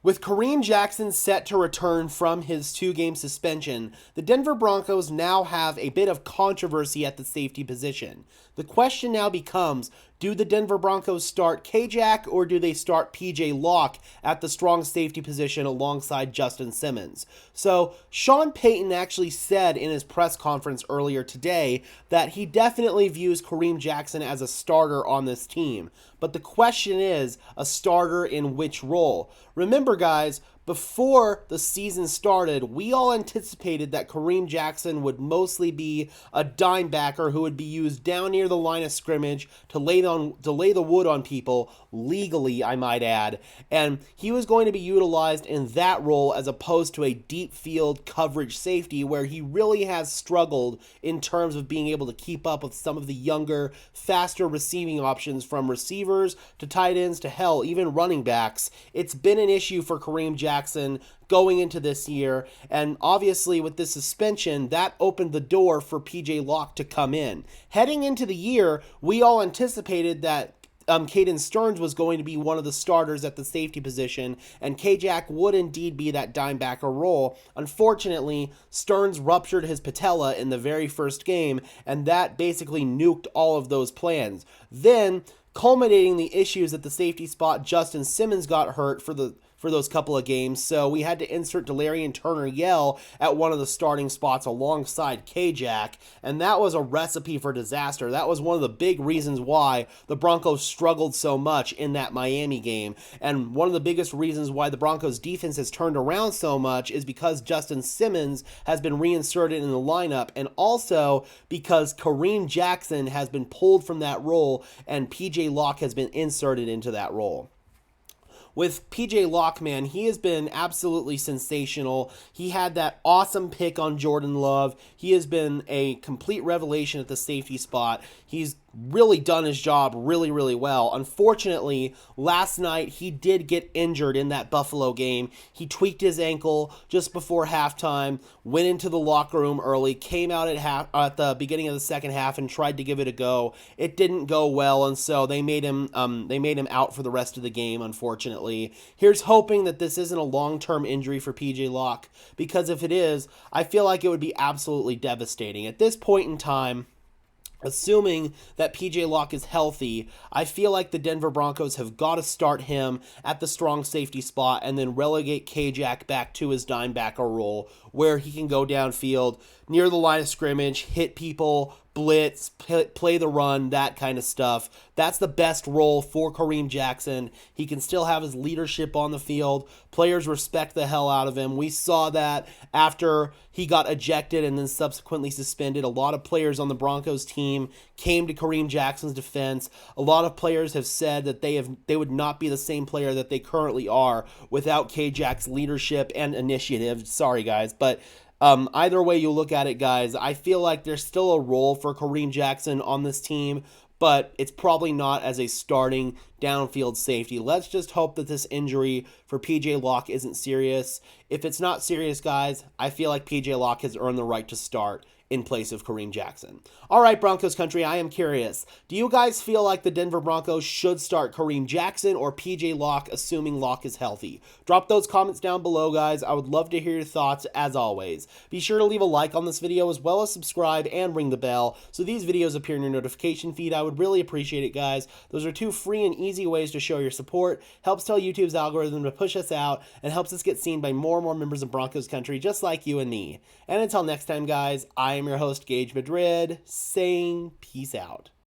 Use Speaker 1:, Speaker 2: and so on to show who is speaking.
Speaker 1: With Kareem Jackson set to return from his 2-game suspension, the Denver Broncos now have a bit of controversy at the safety position. The question now becomes, do the Denver Broncos start K-Jack or do they start PJ Locke at the strong safety position alongside Justin Simmons? So Sean Payton actually said in his press conference earlier today that he definitely views Kareem Jackson as a starter on this team. But the question is, a starter in which role? Remember, guys, before the season started, we all anticipated that Kareem Jackson would mostly be a dime backer who would be used down near the line of scrimmage to lay the wood on people, legally, I might add. And he was going to be utilized in that role as opposed to a deep field coverage safety where he really has struggled in terms of being able to keep up with some of the younger, faster receiving options from receivers to tight ends to hell, even running backs. It's been an issue for Kareem Jackson going into this year, and obviously with this suspension, that opened the door for PJ Locke to come in. Heading into the year, we all anticipated that Caden Stearns was going to be one of the starters at the safety position, and K-Jack would indeed be that dime backer role. Unfortunately, Stearns ruptured his patella in the very first game, and that basically nuked all of those plans. Then, culminating the issues at the safety spot, Justin Simmons got hurt for those couple of games, so we had to insert Delarian Turner-Yell at one of the starting spots alongside K-Jack, and that was a recipe for disaster. That was one of the big reasons why the Broncos struggled so much in that Miami game, and one of the biggest reasons why the Broncos defense has turned around so much is because Justin Simmons has been reinserted in the lineup, and also because Kareem Jackson has been pulled from that role and PJ Locke has been inserted into that role. With PJ Locke, man, he has been absolutely sensational. He had that awesome pick on Jordan Love. He has been a complete revelation at the safety spot. He's really done his job really, really well. Unfortunately, last night he did get injured in that Buffalo game. He tweaked his ankle just before halftime, went into the locker room early, came out at the beginning of the second half and tried to give it a go. It didn't go well, and so they made him out for the rest of the game, unfortunately. Here's hoping that this isn't a long-term injury for PJ Locke, because if it is, I feel like it would be absolutely devastating. At this point in time, assuming that PJ Locke is healthy, I feel like the Denver Broncos have got to start him at the strong safety spot and then relegate K-Jack back to his dime backer role where he can go downfield near the line of scrimmage, hit people, blitz, play the run, that kind of stuff. That's the best role for Kareem Jackson. He can still have his leadership on the field. Players respect the hell out of him. We saw that after he got ejected and then subsequently suspended. A lot of players on the Broncos team came to Kareem Jackson's defense. A lot of players have said that they would not be the same player that they currently are without K-Jack's leadership and initiative. Sorry, guys, but either way you look at it, guys, I feel like there's still a role for Kareem Jackson on this team, but it's probably not as a starting downfield safety. Let's just hope that this injury for PJ Locke isn't serious. If it's not serious, guys, I feel like PJ Locke has earned the right to start in place of Kareem Jackson. All right, Broncos country, I am curious. Do you guys feel like the Denver Broncos should start Kareem Jackson or PJ Locke, assuming Locke is healthy? Drop those comments down below, guys. I would love to hear your thoughts, as always. Be sure to leave a like on this video, as well as subscribe and ring the bell so these videos appear in your notification feed. I would really appreciate it, guys. Those are 2 free and easy ways to show your support. Helps tell YouTube's algorithm to push us out and helps us get seen by more and more members of Broncos country, just like you and me. And until next time, guys, I am your host, Gage Madrid, saying peace out.